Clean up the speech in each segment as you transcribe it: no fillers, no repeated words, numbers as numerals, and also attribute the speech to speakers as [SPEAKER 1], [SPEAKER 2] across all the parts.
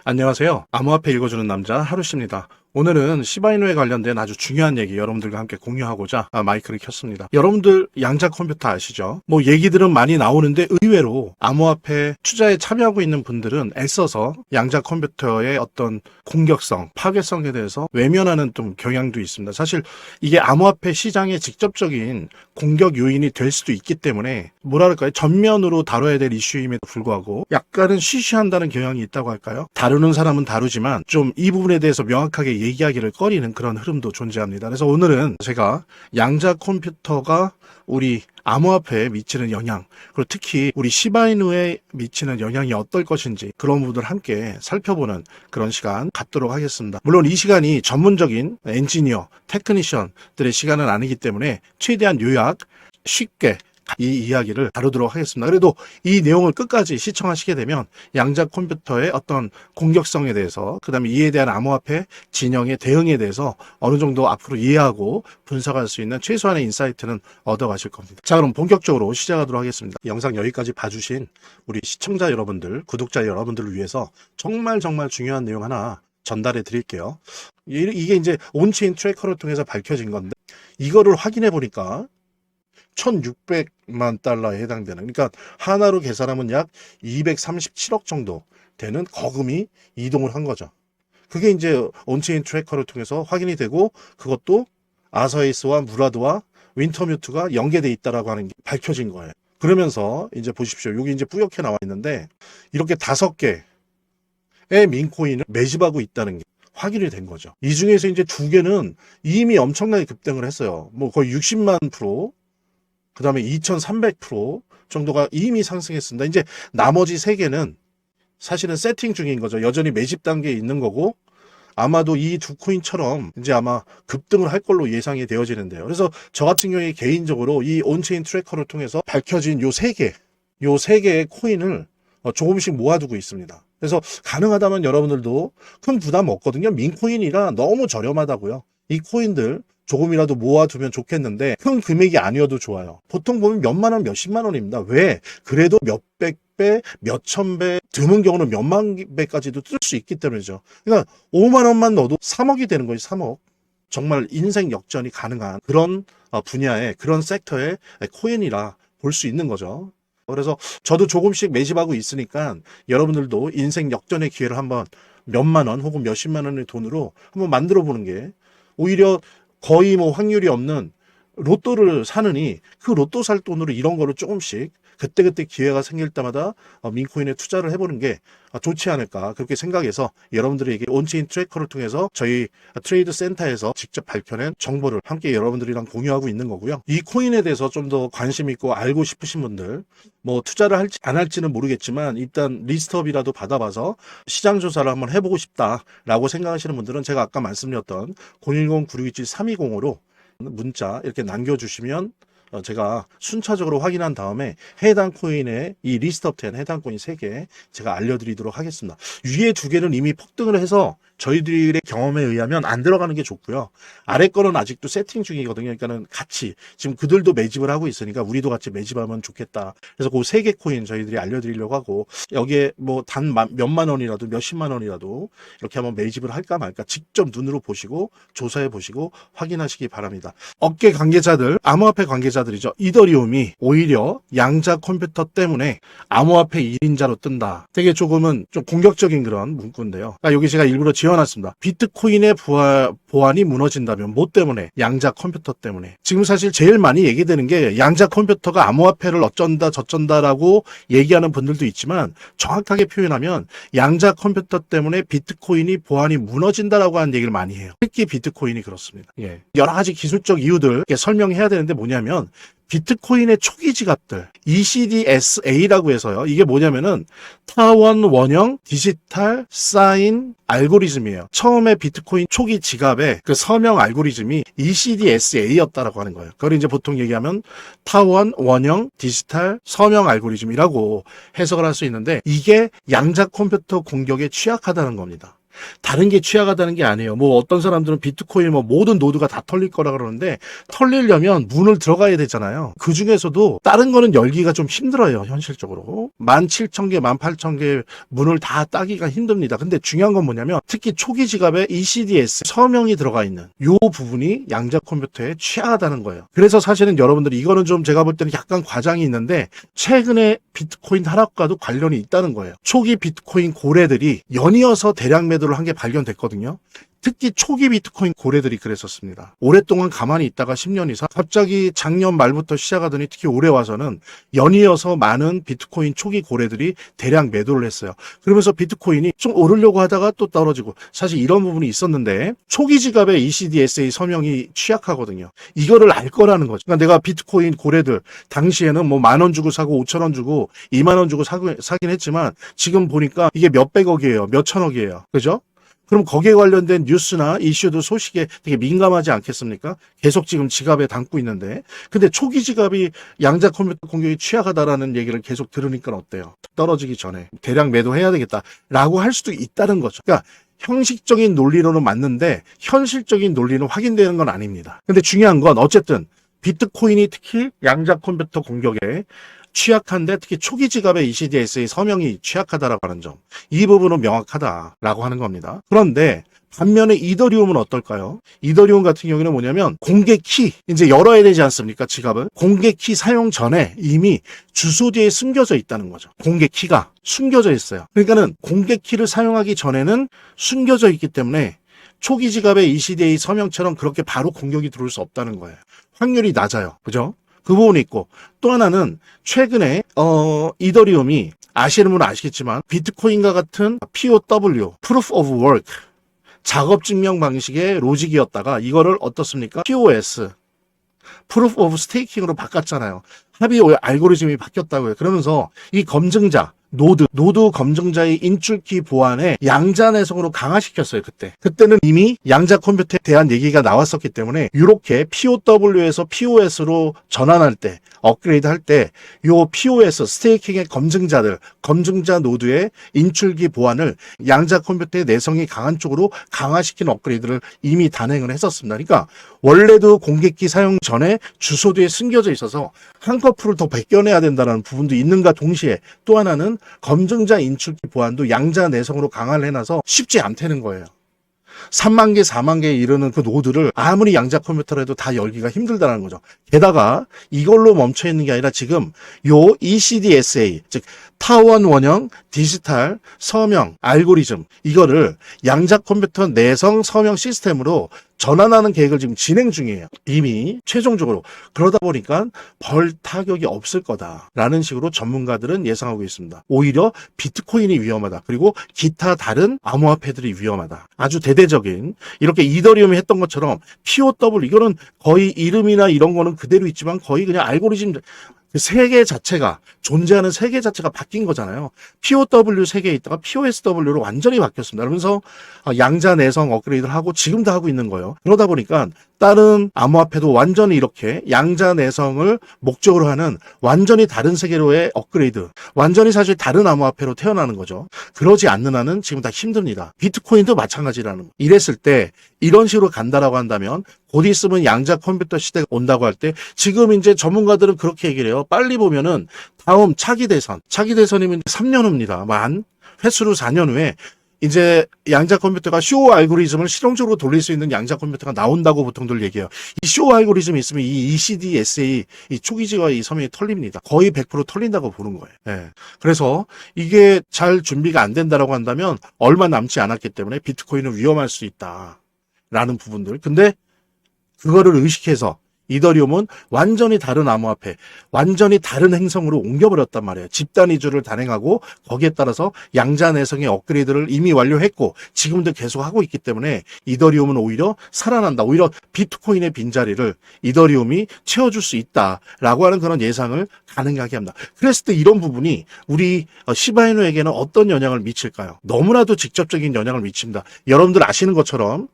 [SPEAKER 1] 안녕하세요. 암호화폐 읽어주는 남자 하루씨입니다. 오늘은 시바이누에 관련된 아주 중요한 얘기 여러분들과 함께 공유하고자 마이크를 켰습니다. 여러분들 양자 컴퓨터 아시죠? 뭐 얘기들은 많이 나오는데 의외로 암호화폐 투자에 참여하고 있는 분들은 애써서 양자 컴퓨터의 어떤 공격성, 파괴성에 대해서 외면하는 좀 경향도 있습니다. 사실 이게 암호화폐 시장의 직접적인 공격 요인이 될 수도 있기 때문에 뭐랄까요? 전면으로 다뤄야 될 이슈임에도 불구하고 약간은 쉬쉬한다는 경향이 있다고 할까요? 다루는 사람은 다루지만 좀 이 부분에 대해서 명확하게 얘기하기를 꺼리는 그런 흐름도 존재합니다. 그래서 오늘은 제가 양자 컴퓨터가 우리 암호화폐에 미치는 영향, 그리고 특히 우리 시바이누에 미치는 영향이 어떨 것인지 그런 부분을 함께 살펴보는 그런 시간 갖도록 하겠습니다. 물론 이 시간이 전문적인 엔지니어, 테크니션들의 시간은 아니기 때문에 최대한 요약, 쉽게 이 이야기를 다루도록 하겠습니다. 그래도 이 내용을 끝까지 시청하시게 되면 양자 컴퓨터의 어떤 공격성에 대해서, 그 다음에 이에 대한 암호화폐 진영의 대응에 대해서 어느 정도 앞으로 이해하고 분석할 수 있는 최소한의 인사이트는 얻어가실 겁니다. 자, 그럼 본격적으로 시작하도록 하겠습니다. 영상 여기까지 봐주신 우리 시청자 여러분들, 구독자 여러분들을 위해서 정말 중요한 내용 하나 전달해 드릴게요. 이게 이제 온체인 트래커를 통해서 밝혀진 건데, 이거를 확인해 보니까 1,600만 달러에 해당되는, 그러니까 하나로 계산하면 약 237억 정도 되는 거금이 이동을 한 거죠. 그게 이제 온체인 트래커를 통해서 확인이 되고, 그것도 아서에이스와 무라드와 윈터뮤트가 연계돼 있다라고 하는 게 밝혀진 거예요. 그러면서 이제 보십시오. 여기 이제 뿌옇게 나와 있는데 이렇게 5개의 민코인을 매집하고 있다는 게 확인이 된 거죠. 이 중에서 이제 2개는 이미 엄청나게 급등을 했어요. 뭐 거의 60만 프로, 그 다음에 2300% 정도가 이미 상승했습니다. 이제 나머지 3개는 사실은 세팅 중인 거죠. 여전히 매집 단계에 있는 거고, 아마도 이 2코인처럼 이제 아마 급등을 할 걸로 예상이 되어지는데요. 그래서 저 같은 경우에 개인적으로 이 온체인 트래커를 통해서 밝혀진 요 3개의 코인을 조금씩 모아두고 있습니다. 그래서 가능하다면 여러분들도 큰 부담 없거든요. 민코인이라 너무 저렴하다고요. 이 코인들 조금이라도 모아두면 좋겠는데 큰 금액이 아니어도 좋아요. 보통 보면 몇만 원, 몇십만 원입니다. 왜? 그래도 몇백 배, 몇천 배, 드문 경우는 몇만 배까지도 뜰 수 있기 때문이죠. 그러니까 5만 원만 넣어도 3억이 되는 거예요. 3억. 정말 인생 역전이 가능한 그런 분야의, 그런 섹터의 코인이라 볼 수 있는 거죠. 그래서 저도 조금씩 매집하고 있으니까 여러분들도 인생 역전의 기회를 한번 몇만 원 혹은 몇십만 원의 돈으로 한번 만들어 보는 게 오히려 거의 뭐 확률이 없는 로또를 사느니 그 로또 살 돈으로 이런 거를 조금씩 그때그때 기회가 생길 때마다 민코인에 투자를 해보는 게 좋지 않을까, 그렇게 생각해서 여러분들에게 온체인 트래커를 통해서 저희 트레이드 센터에서 직접 밝혀낸 정보를 함께 여러분들이랑 공유하고 있는 거고요. 이 코인에 대해서 좀 더 관심 있고 알고 싶으신 분들, 뭐 투자를 할지 안 할지는 모르겠지만 일단 리스트업이라도 받아봐서 시장 조사를 한번 해보고 싶다라고 생각하시는 분들은 제가 아까 말씀드렸던 010-9627-3205로 문자 이렇게 남겨주시면 제가 순차적으로 확인한 다음에 해당 코인의 이 리스트업 된 해당 코인 3개 제가 알려드리도록 하겠습니다. 위에 2개는 이미 폭등을 해서 저희들의 경험에 의하면 안 들어가는 게 좋고요. 아래 거는 아직도 세팅 중이거든요. 그러니까는 같이 지금 그들도 매집을 하고 있으니까 우리도 같이 매집하면 좋겠다. 그래서 그 3개 코인 저희들이 알려드리려고 하고, 여기에 뭐 단 몇만 원이라도 몇십만 원이라도 이렇게 한번 매집을 할까 말까 직접 눈으로 보시고 조사해 보시고 확인하시기 바랍니다. 업계 관계자들, 암호화폐 관계자들이죠. 이더리움이 오히려 양자 컴퓨터 때문에 암호화폐 1인자로 뜬다. 되게 조금은 좀 공격적인 그런 문구인데요. 여기 제가 일부러 지어놨습니다. 비트코인의 보안이 무너진다면 뭐 때문에? 양자 컴퓨터 때문에. 지금 사실 제일 많이 얘기되는 게 양자 컴퓨터가 암호화폐를 어쩐다 저쩐다라고 얘기하는 분들도 있지만, 정확하게 표현하면 양자 컴퓨터 때문에 비트코인이 보안이 무너진다라고 하는 얘기를 많이 해요. 특히 비트코인이 그렇습니다. 여러 가지 기술적 이유들 설명해야 되는데 뭐냐면, 비트코인의 초기 지갑들 ECDSA라고 해서요. 이게 뭐냐면은 타원 원형 디지털 사인 알고리즘이에요. 처음에 비트코인 초기 지갑의 그 서명 알고리즘이 ECDSA였다라고 하는 거예요. 그걸 이제 보통 얘기하면 타원 원형 디지털 서명 알고리즘이라고 해석을 할 수 있는데, 이게 양자 컴퓨터 공격에 취약하다는 겁니다. 다른 게 취약하다는 게 아니에요. 뭐 어떤 사람들은 비트코인 뭐 모든 노드가 다 털릴 거라 그러는데 털리려면 문을 들어가야 되잖아요. 그 중에서도 다른 거는 열기가 좀 힘들어요. 현실적으로. 17,000개, 18,000개 문을 다 따기가 힘듭니다. 근데 중요한 건 뭐냐면 특히 초기 지갑에 ECDS 서명이 들어가 있는 요 부분이 양자 컴퓨터에 취약하다는 거예요. 그래서 사실은 여러분들이 이거는 좀 제가 볼 때는 약간 과장이 있는데 최근에 비트코인 하락과도 관련이 있다는 거예요. 초기 비트코인 고래들이 연이어서 대량 매도를 한 게 발견됐거든요. 특히 초기 비트코인 고래들이 그랬었습니다. 오랫동안 가만히 있다가 10년 이상 갑자기 작년 말부터 시작하더니 특히 올해 와서는 연이어서 많은 비트코인 초기 고래들이 대량 매도를 했어요. 그러면서 비트코인이 좀 오르려고 하다가 또 떨어지고 사실 이런 부분이 있었는데 초기 지갑에 ECDSA 서명이 취약하거든요. 이거를 알 거라는 거죠. 그러니까 내가 비트코인 고래들 당시에는 뭐 10,000원 주고 사고 5,000원 주고 20,000원 주고 사긴 했지만 지금 보니까 이게 몇백억이에요. 몇천억이에요. 그죠? 그럼 거기에 관련된 뉴스나 이슈도 소식에 되게 민감하지 않겠습니까? 계속 지금 지갑에 담고 있는데. 근데 초기 지갑이 양자 컴퓨터 공격이 취약하다라는 얘기를 계속 들으니까 어때요? 떨어지기 전에 대량 매도해야 되겠다라고 할 수도 있다는 거죠. 그러니까 형식적인 논리로는 맞는데 현실적인 논리는 확인되는 건 아닙니다. 근데 중요한 건 어쨌든 비트코인이 특히 양자 컴퓨터 공격에 취약한데 특히 초기 지갑의 ECDSA 서명이 취약하다라고 하는 점. 이 부분은 명확하다라고 하는 겁니다. 그런데 반면에 이더리움은 어떨까요? 이더리움 같은 경우는 뭐냐면 공개 키, 이제 열어야 되지 않습니까? 지갑을. 공개 키 사용 전에 이미 주소 뒤에 숨겨져 있다는 거죠. 공개 키가 숨겨져 있어요. 그러니까는 공개 키를 사용하기 전에는 숨겨져 있기 때문에 초기 지갑의 ECDA 서명처럼 그렇게 바로 공격이 들어올 수 없다는 거예요. 확률이 낮아요. 그죠? 그 부분이 있고 또 하나는 최근에 이더리움이 아시는 분은 아시겠지만 비트코인과 같은 POW, Proof of Work, 작업 증명 방식의 로직이었다가 이거를 어떻습니까? POS, Proof of Staking으로 바꿨잖아요. 합의 알고리즘이 바뀌었다고요. 그러면서 이 검증자 노드 검증자의 인출키 보안에 양자 내성으로 강화시켰어요. 그때는 이미 양자 컴퓨터에 대한 얘기가 나왔었기 때문에 이렇게 POW에서 POS로 전환할 때 업그레이드 할 때 요 POS 스테이킹의 검증자 노드의 인출기 보안을 양자 컴퓨터의 내성이 강한 쪽으로 강화시키는 업그레이드를 이미 단행을 했었습니다. 그러니까 원래도 공개키 사용 전에 주소 뒤에 숨겨져 있어서 한꺼풀을 더 벗겨내야 된다는 부분도 있는가 동시에 또 하나는 검증자 인출기 보안도 양자 내성으로 강화를 해놔서 쉽지 않다는 거예요. 3만 개, 4만 개에 이르는 그 노드를 아무리 양자 컴퓨터라도 다 열기가 힘들다는 거죠. 게다가 이걸로 멈춰 있는 게 아니라 지금 요 ECDSA, 즉 타원 원형 디지털 서명 알고리즘 이거를 양자 컴퓨터 내성 서명 시스템으로 전환하는 계획을 지금 진행 중이에요. 이미 최종적으로. 그러다 보니까 벌 타격이 없을 거다라는 식으로 전문가들은 예상하고 있습니다. 오히려 비트코인이 위험하다. 그리고 기타 다른 암호화폐들이 위험하다. 아주 대대적인 이렇게 이더리움이 했던 것처럼 POW 이거는 거의 이름이나 이런 거는 그대로 있지만 거의 그냥 알고리즘 세계 자체가 존재하는 세계 자체가 바뀐 거잖아요. POW 세계에 있다가 POSW로 완전히 바뀌었습니다. 그러면서 양자 내성 업그레이드를 하고 지금도 하고 있는 거예요. 그러다 보니까 다른 암호화폐도 완전히 이렇게 양자 내성을 목적으로 하는 완전히 다른 세계로의 업그레이드, 완전히 사실 다른 암호화폐로 태어나는 거죠. 그러지 않는 한은 지금 다 힘듭니다. 비트코인도 마찬가지라는 거. 이랬을 때 이런 식으로 간다라고 한다면 곧 있으면 양자 컴퓨터 시대가 온다고 할 때 지금 이제 전문가들은 그렇게 얘기를 해요. 빨리 보면은 다음 차기 대선이면 3년 후입니다. 횟수로 4년 후에 이제 양자 컴퓨터가 쇼 알고리즘을 실용적으로 돌릴 수 있는 양자 컴퓨터가 나온다고 보통들 얘기해요. 이 쇼 알고리즘이 있으면 이 ECDSA, 이 초기지와 이 서명이 털립니다. 거의 100% 털린다고 보는 거예요. 예. 그래서 이게 잘 준비가 안 된다라고 한다면 얼마 남지 않았기 때문에 비트코인은 위험할 수 있다라는 부분들. 근데 그거를 의식해서 이더리움은 완전히 다른 암호화폐, 완전히 다른 행성으로 옮겨버렸단 말이에요. 집단 이주를 단행하고 거기에 따라서 양자 내성의 업그레이드를 이미 완료했고 지금도 계속 하고 있기 때문에 이더리움은 오히려 살아난다. 오히려 비트코인의 빈자리를 이더리움이 채워줄 수 있다라고 하는 그런 예상을 가능하게 합니다. 그랬을 때 이런 부분이 우리 시바이누에게는 어떤 영향을 미칠까요? 너무나도 직접적인 영향을 미칩니다. 여러분들 아시는 것처럼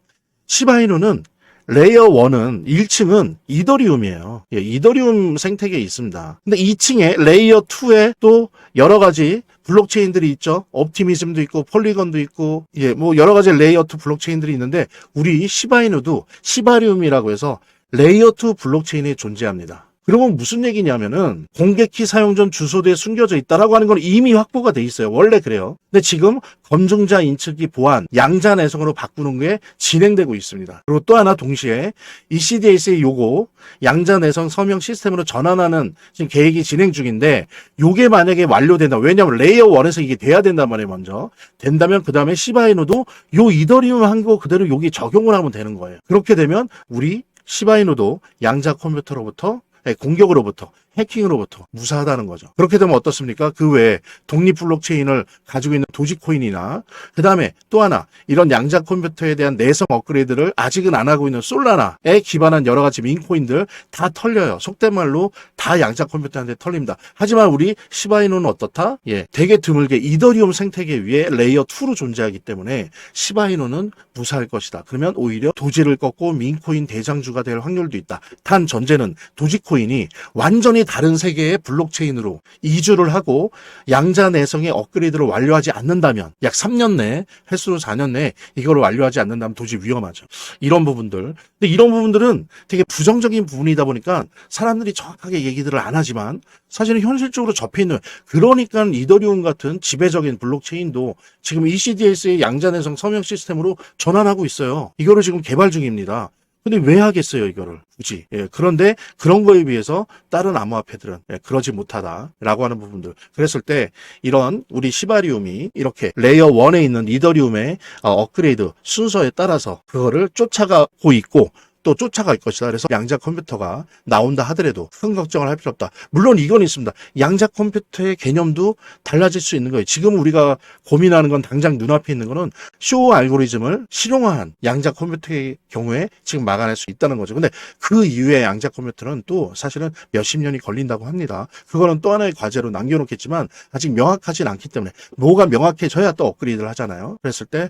[SPEAKER 1] 시바이누는 레이어 1은 1층은 이더리움이에요. 예, 이더리움 생태계에 있습니다. 근데 2층에 레이어 2에 또 여러 가지 블록체인들이 있죠. 옵티미즘도 있고 폴리건도 있고 뭐 여러 가지 레이어 2 블록체인들이 있는데 우리 시바이누도 시바리움이라고 해서 레이어 2 블록체인이 존재합니다. 그러면 무슨 얘기냐면은 공개키 사용 전 주소대에 숨겨져 있다라고 하는 건 이미 확보가 돼 있어요. 원래 그래요. 근데 지금 검증자 인측이 보안, 양자 내성으로 바꾸는 게 진행되고 있습니다. 그리고 또 하나 동시에 ECDS의 요거 양자 내성 서명 시스템으로 전환하는 지금 계획이 진행 중인데 요게 만약에 완료된다. 왜냐하면 레이어 1에서 이게 돼야 된단 말이에요. 먼저. 된다면 그 다음에 시바이누도 요 이더리움 한 거 그대로 여기 적용을 하면 되는 거예요. 그렇게 되면 우리 시바이누도 양자 컴퓨터로부터 공격으로부터 해킹으로부터 무사하다는 거죠. 그렇게 되면 어떻습니까? 그 외에 독립 블록체인을 가지고 있는 도지코인이나 그 다음에 또 하나 이런 양자 컴퓨터에 대한 내성 업그레이드를 아직은 안 하고 있는 솔라나에 기반한 여러 가지 민코인들 다 털려요. 속된 말로 다 양자 컴퓨터한테 털립니다. 하지만 우리 시바이누는 어떻다? 되게 드물게 이더리움 생태계 위에 레이어 2로 존재하기 때문에 시바이누는 무사할 것이다. 그러면 오히려 도지를 꺾고 민코인 대장주가 될 확률도 있다. 단 전제는 도지코인이 완전히 다른 세계의 블록체인으로 이주를 하고 양자 내성의 업그레이드를 완료하지 않는다면 약 3년 내에 횟수로 4년 내에 이걸 완료하지 않는다면 도저히 위험하죠. 이런 부분들. 근데 이런 부분들은 되게 부정적인 부분이다 보니까 사람들이 정확하게 얘기들을 안 하지만 사실은 현실적으로 접해 있는 그러니까 이더리움 같은 지배적인 블록체인도 지금 ECDS의 양자 내성 서명 시스템으로 전환하고 있어요. 이거를 지금 개발 중입니다. 근데 왜 하겠어요, 이거를? 굳이. 그런데 그런 거에 비해서 다른 암호화폐들은 그러지 못하다라고 하는 부분들. 그랬을 때 이런 우리 시바리움이 이렇게 레이어 1에 있는 이더리움의 업그레이드 순서에 따라서 그거를 쫓아가고 있고 또 쫓아갈 것이다. 그래서 양자 컴퓨터가 나온다 하더라도 큰 걱정을 할 필요 없다. 물론 이건 있습니다. 양자 컴퓨터의 개념도 달라질 수 있는 거예요. 지금 우리가 고민하는 건 당장 눈앞에 있는 거는 쇼 알고리즘을 실용화한 양자 컴퓨터의 경우에 지금 막아낼 수 있다는 거죠. 근데 그 이후에 양자 컴퓨터는 또 사실은 몇십 년이 걸린다고 합니다. 그거는 또 하나의 과제로 남겨놓겠지만 아직 명확하진 않기 때문에 뭐가 명확해져야 또 업그레이드를 하잖아요. 그랬을 때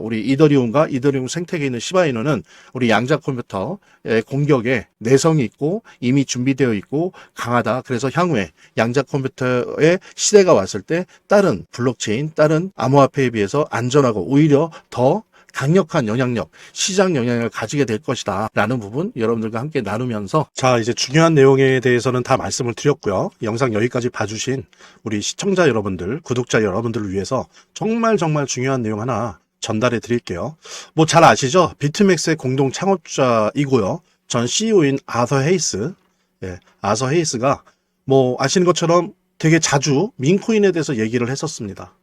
[SPEAKER 1] 우리 이더리움과 이더리움 생태계에 있는 시바이누는 우리 양자 컴퓨터의 공격에 내성이 있고 이미 준비되어 있고 강하다. 그래서 향후에 양자 컴퓨터의 시대가 왔을 때 다른 블록체인, 다른 암호화폐에 비해서 안전하고 오히려 더 강력한 영향력, 시장 영향력을 가지게 될 것이다 라는 부분 여러분들과 함께 나누면서 자 이제 중요한 내용에 대해서는 다 말씀을 드렸고요. 영상 여기까지 봐주신 우리 시청자 여러분들, 구독자 여러분들을 위해서 정말 중요한 내용 하나 전달해 드릴게요. 뭐 잘 아시죠? 비트맥스의 공동 창업자이고요. 전 CEO인 아서 헤이스. 아서 헤이스가 뭐 아시는 것처럼 되게 자주 민코인에 대해서 얘기를 했었습니다.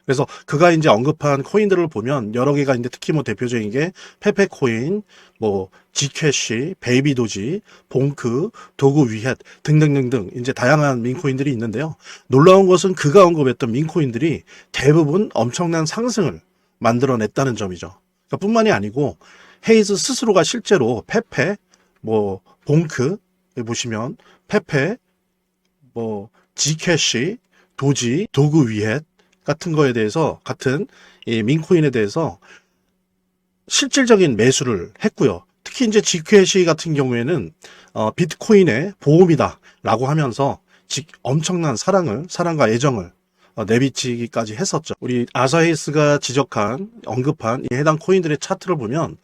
[SPEAKER 1] 그래서 그가 이제 언급한 코인들을 보면 여러 개가 있는데 특히 뭐 대표적인 게 페페코인, 뭐 지캐시, 베이비도지, 봉크, 도구 위헷 등등등등 이제 다양한 민코인들이 있는데요. 놀라운 것은 그가 언급했던 민코인들이 대부분 엄청난 상승을 만들어냈다는 점이죠. 그러니까 뿐만이 아니고 헤이즈 스스로가 실제로 페페, 뭐 봉크 보시면 페페, 뭐 지캐시, 도지, 도구 위헷 같은 거에 대해서 같은 이 민코인에 대해서 실질적인 매수를 했고요. 특히 이제 지캐시 같은 경우에는 비트코인의 보험이다라고 하면서 엄청난 사랑과 애정을 내비치기까지 했었죠. 우리 아서 헤이스가 언급한 이 해당 코인들의 차트를 보면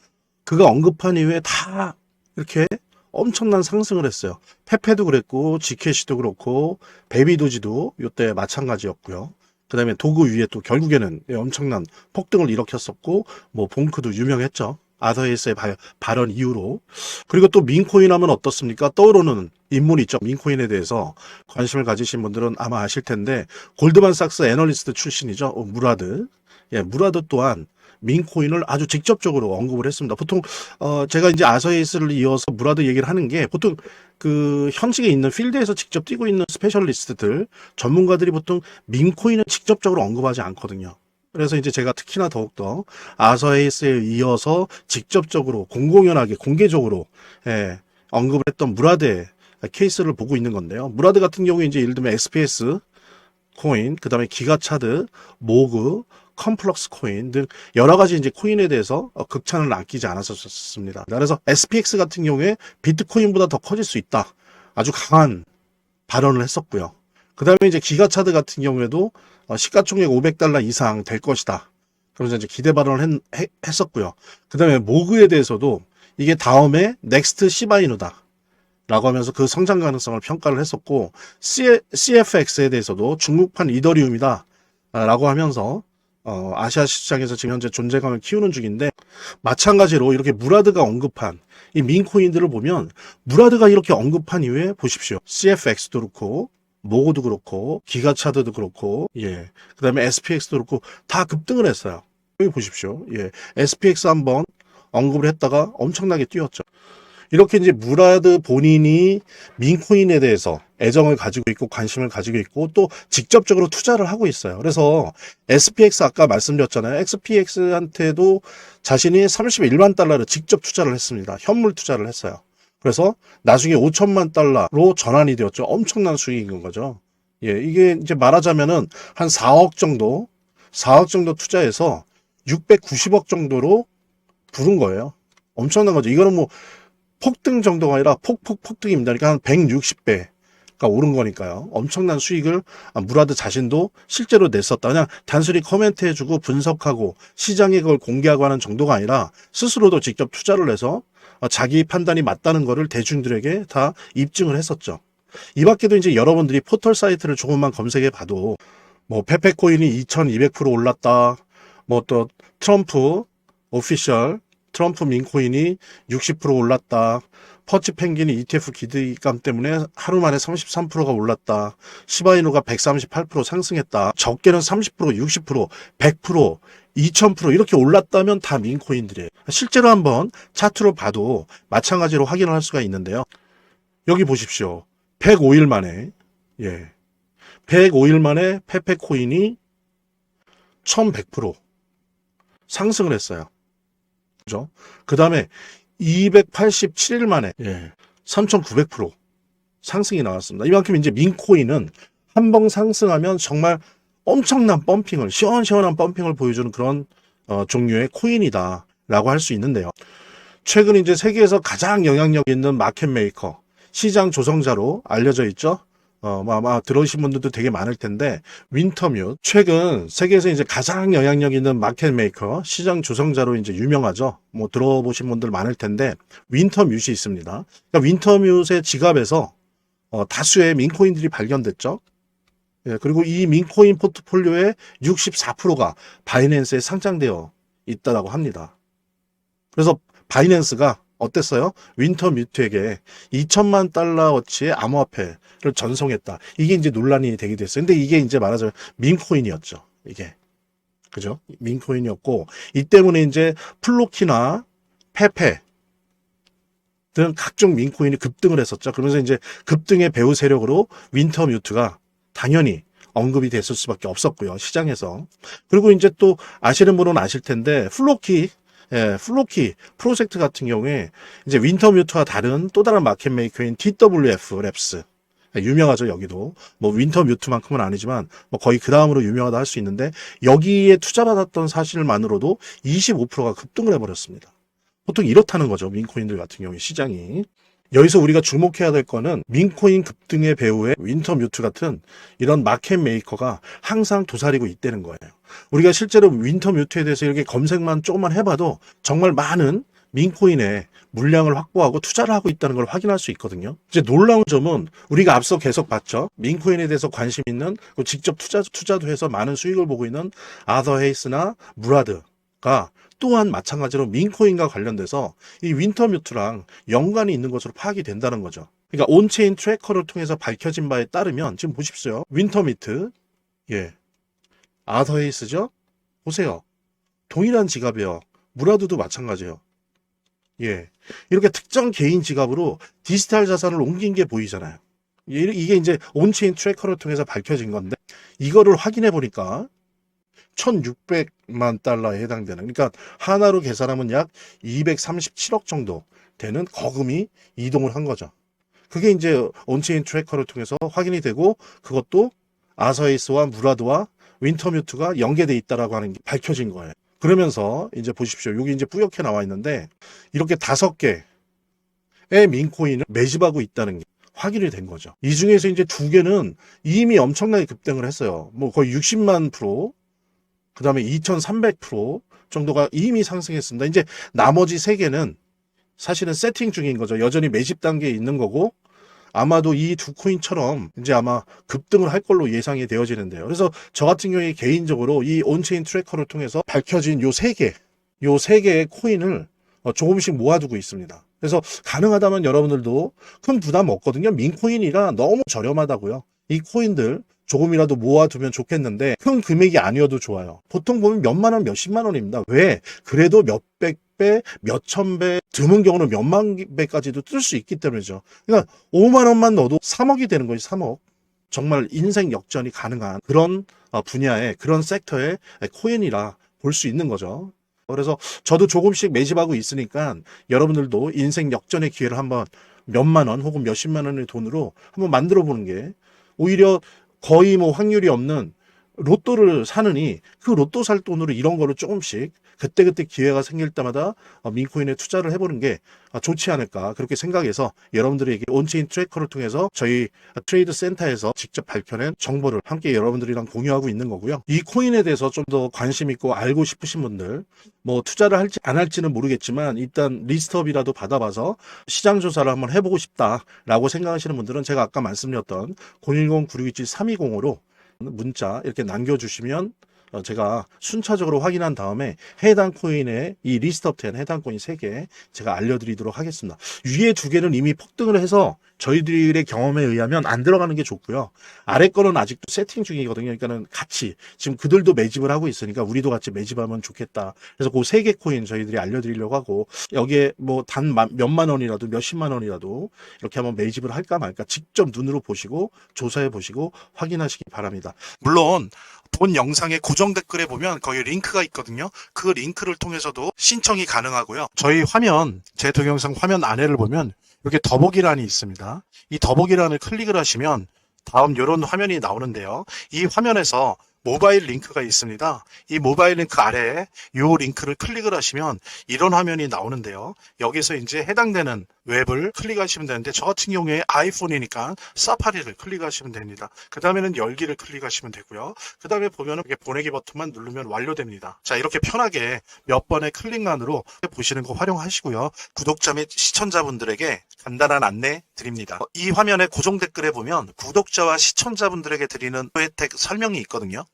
[SPEAKER 1] 그가 언급한 이후에 다 이렇게 엄청난 상승을 했어요. 페페도 그랬고 지캐시도 그렇고 베이비도지도 이때 마찬가지였고요. 그 다음에 도구 위에 또 결국에는 엄청난 폭등을 일으켰었고 뭐 봉크도 유명했죠. 아서 헤이스의 발언 이후로. 그리고 또 민코인 하면 어떻습니까? 떠오르는 인물이 있죠. 민코인에 대해서 관심을 가지신 분들은 아마 아실 텐데 골드만삭스 애널리스트 출신이죠. 무라드. 무라드 또한 민코인을 아주 직접적으로 언급을 했습니다. 보통 제가 이제 아서 헤이스를 이어서 무라드 얘기를 하는 게 보통 그 현직에 있는 필드에서 직접 뛰고 있는 스페셜리스트들, 전문가들이 보통 민코인을 직접적으로 언급하지 않거든요. 그래서 이제 제가 특히나 더욱더 아서 헤이스에 이어서 직접적으로 공공연하게 공개적으로 언급을 했던 무라드의 케이스를 보고 있는 건데요. 무라드 같은 경우에 이제 예를 들면 XPS 코인, 그 다음에 기가차드, 모그, 컴플럭스 코인 등 여러 가지 이제 코인에 대해서 극찬을 아끼지 않았었습니다. 그래서 SPX 같은 경우에 비트코인보다 더 커질 수 있다. 아주 강한 발언을 했었고요. 그 다음에 이제 기가차드 같은 경우에도 시가총액 $500 이상 될 것이다. 그래서 이제 기대 발언을 했었고요. 그 다음에 모그에 대해서도 이게 다음에 넥스트 시바이누다 라고 하면서 그 성장 가능성을 평가를 했었고, CFX에 대해서도 중국판 이더리움이다 라고 하면서 아시아 시장에서 지금 현재 존재감을 키우는 중인데, 마찬가지로 이렇게 무라드가 언급한 이 민코인들을 보면 무라드가 이렇게 언급한 이후에 보십시오. CFX도 그렇고 모고도 그렇고 기가차드도 그렇고 그 다음에 SPX도 그렇고 다 급등을 했어요. 여기 보십시오. SPX 한번 언급을 했다가 엄청나게 뛰었죠. 이렇게 이제 무라드 본인이 민코인에 대해서 애정을 가지고 있고 관심을 가지고 있고 또 직접적으로 투자를 하고 있어요. 그래서 SPX 아까 말씀드렸잖아요. XPX한테도 자신이 $31만 직접 투자를 했습니다. 현물 투자를 했어요. 그래서 나중에 $5천만 전환이 되었죠. 엄청난 수익인 거죠. 이게 이제 말하자면은 한 4억 정도 투자해서 690억 정도로 부른 거예요. 엄청난 거죠. 이거는 뭐 폭등 정도가 아니라 폭등입니다. 그러니까 한 160배가 오른 거니까요. 엄청난 수익을 무라드 자신도 실제로 냈었다. 그냥 단순히 코멘트해주고 분석하고 시장에 그걸 공개하고 하는 정도가 아니라 스스로도 직접 투자를 해서 자기 판단이 맞다는 거를 대중들에게 다 입증을 했었죠. 이 밖에도 이제 여러분들이 포털 사이트를 조금만 검색해 봐도 뭐 페페코인이 2200% 올랐다. 뭐 또 트럼프 오피셜 트럼프 민코인이 60% 올랐다. 퍼치 펭귄이 ETF 기대감 때문에 하루 만에 33%가 올랐다. 시바이누가 138% 상승했다. 적게는 30%, 60%, 100%, 2000% 이렇게 올랐다면 다 민코인들이에요. 실제로 한번 차트로 봐도 마찬가지로 확인을 할 수가 있는데요. 여기 보십시오. 105일 만에 105일 만에 페페코인이 1100% 상승을 했어요. 그 다음에 287일 만에 3900% 상승이 나왔습니다. 이만큼 이제 민코인은 한 번 상승하면 정말 엄청난 펌핑을, 시원시원한 펌핑을 보여주는 그런 종류의 코인이다 라고 할 수 있는데요. 최근 이제 세계에서 가장 영향력 있는 마켓 메이커, 시장 조성자로 알려져 있죠. 아마 들어오신 분들도 되게 많을 텐데, 윈터뮤트. 최근 세계에서 이제 가장 영향력 있는 마켓 메이커, 시장 조성자로 이제 유명하죠. 뭐 들어보신 분들 많을 텐데, 윈터뮤트이 있습니다. 그러니까 윈터뮤트의 지갑에서 다수의 민코인들이 발견됐죠. 그리고 이 민코인 포트폴리오의 64%가 바이낸스에 상장되어 있다고 합니다. 그래서 바이낸스가 어땠어요? 윈터뮤트에게 $2000만 어치의 암호화폐를 전송했다. 이게 이제 논란이 되게 됐어요. 근데 이게 이제 말하자면 민코인이었죠. 이게. 그죠? 민코인이었고, 이 때문에 이제 플로키나 페페 등 각종 민코인이 급등을 했었죠. 그러면서 이제 급등의 배후 세력으로 윈터뮤트가 당연히 언급이 됐을 수밖에 없었고요. 시장에서. 그리고 이제 또 아시는 분은 아실 텐데, 플로키 프로젝트 같은 경우에 이제 윈터뮤트와 다른 또 다른 마켓 메이커인 TWF 랩스 유명하죠. 여기도 뭐 윈터뮤트만큼은 아니지만 뭐 거의 그 다음으로 유명하다 할 수 있는데, 여기에 투자받았던 사실만으로도 25%가 급등을 해버렸습니다. 보통 이렇다는 거죠. 민코인들 같은 경우에 시장이. 여기서 우리가 주목해야 될 거는 민코인 급등의 배후에 윈터뮤트 같은 이런 마켓 메이커가 항상 도사리고 있다는 거예요. 우리가 실제로 윈터뮤트에 대해서 이렇게 검색만 조금만 해봐도 정말 많은 민코인의 물량을 확보하고 투자를 하고 있다는 걸 확인할 수 있거든요. 이제 놀라운 점은 우리가 앞서 계속 봤죠. 민코인에 대해서 관심 있는, 직접 투자도 해서 많은 수익을 보고 있는 아더 헤이스나 무라드가 또한 마찬가지로 민코인과 관련돼서 이 윈터뮤트랑 연관이 있는 것으로 파악이 된다는 거죠. 그러니까 온체인 트래커를 통해서 밝혀진 바에 따르면 지금 보십시오. 윈터뮤트, 아더 헤이스죠? 보세요. 동일한 지갑이에요. 무라드도 마찬가지예요. 이렇게 특정 개인 지갑으로 디지털 자산을 옮긴 게 보이잖아요. 이게 이제 온체인 트래커를 통해서 밝혀진 건데, 이거를 확인해 보니까 $1600만 해당되는, 그러니까 하나로 계산하면 약 237억 정도 되는 거금이 이동을 한 거죠. 그게 이제 온체인 트래커를 통해서 확인이 되고, 그것도 아서에이스와 무라드와 윈터뮤트가 연계돼 있다라고 하는 게 밝혀진 거예요. 그러면서 이제 보십시오. 여기 이제 뿌옇게 나와 있는데, 이렇게 5개의 민코인을 매집하고 있다는 게 확인이 된 거죠. 이 중에서 이제 두 개는 이미 엄청나게 급등을 했어요. 뭐 거의 60만 프로, 그 다음에 2300% 정도가 이미 상승했습니다. 이제 나머지 세 개는 사실은 세팅 중인 거죠. 여전히 매집 단계에 있는 거고, 아마도 이 두 코인처럼 이제 아마 급등을 할 걸로 예상이 되어지는데요. 그래서 저 같은 경우에 개인적으로 이 온체인 트래커를 통해서 밝혀진 요 세 개의 코인을 조금씩 모아두고 있습니다. 그래서 가능하다면 여러분들도 큰 부담 없거든요. 민코인이라 너무 저렴하다고요. 이 코인들 조금이라도 모아두면 좋겠는데 큰 금액이 아니어도 좋아요. 보통 보면 몇만 원, 몇십만 원입니다. 왜? 그래도 몇백 배, 몇천 배, 드문 경우는 몇만 배까지도 뜰 수 있기 때문이죠. 그러니까 5만 원만 넣어도 3억이 되는 거예요. 3억. 정말 인생 역전이 가능한 그런 분야의 그런 섹터의 코인이라 볼 수 있는 거죠. 그래서 저도 조금씩 매집하고 있으니까 여러분들도 인생 역전의 기회를 한번 몇만 원 혹은 몇십만 원의 돈으로 한번 만들어 보는 게 오히려 거의 뭐 확률이 없는 로또를 사느니 그 로또 살 돈으로 이런 거를 조금씩 그때그때 기회가 생길 때마다 민코인에 투자를 해보는 게 좋지 않을까 그렇게 생각해서 여러분들에게 온체인 트래커를 통해서 저희 트레이드 센터에서 직접 밝혀낸 정보를 함께 여러분들이랑 공유하고 있는 거고요. 이 코인에 대해서 좀 더 관심 있고 알고 싶으신 분들 뭐 투자를 할지 안 할지는 모르겠지만 일단 리스트업이라도 받아봐서 시장 조사를 한번 해보고 싶다라고 생각하시는 분들은 제가 아까 말씀드렸던 010-9627-320으로 문자 이렇게 남겨주시면 제가 순차적으로 확인한 다음에 해당 코인의 이 리스트업된 해당 코인 3개 제가 알려드리도록 하겠습니다. 위에 2개는 이미 폭등을 해서 저희들의 경험에 의하면 안 들어가는 게 좋고요. 아래 거는 아직도 세팅 중이거든요. 그러니까는 같이 지금 그들도 매집을 하고 있으니까 우리도 같이 매집하면 좋겠다. 그래서 그 3개 코인 저희들이 알려드리려고 하고 여기에 뭐 단 몇만 원이라도 몇십만 원이라도 이렇게 한번 매집을 할까 말까 직접 눈으로 보시고 조사해 보시고 확인하시기 바랍니다. 물론 본 영상의 고정 댓글에 보면 거기 링크가 있거든요. 그 링크를 통해서도 신청이 가능하고요. 저희 화면, 제 동영상 화면 아래를 보면 이렇게 더보기란이 있습니다. 이 더보기란을 클릭을 하시면 다음 이런 화면이 나오는데요. 이 화면에서 모바일 링크가 있습니다. 이 모바일 링크 아래에 이 링크를 클릭을 하시면 이런 화면이 나오는데요. 여기서 이제 해당되는 웹을 클릭하시면 되는데 저 같은 경우에 아이폰이니까 사파리를 클릭하시면 됩니다. 그 다음에는 열기를 클릭하시면 되고요. 그 다음에 보면은 이렇게 보내기 버튼만 누르면 완료됩니다. 자, 이렇게 편하게 몇 번의 클릭만으로 보시는 거 활용하시고요. 구독자 및 시청자분들에게 간단한 안내 드립니다. 이 화면의 고정 댓글에 보면 구독자와 시청자분들에게 드리는 혜택 설명이 있거든요.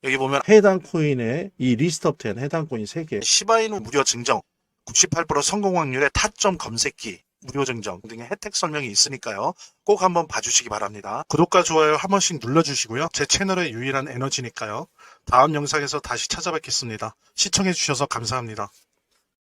[SPEAKER 1] 여기 보면 해당 코인의 이 리스트업된 해당 코인 3개 시바이누 무료 증정 98% 성공 확률의 타점 검색기 무료 증정 등의 혜택 설명이 있으니까요. 꼭 한번 봐주시기 바랍니다. 구독과 좋아요 한 번씩 눌러주시고요. 제 채널의 유일한 에너지니까요. 다음 영상에서 다시 찾아뵙겠습니다. 시청해주셔서 감사합니다.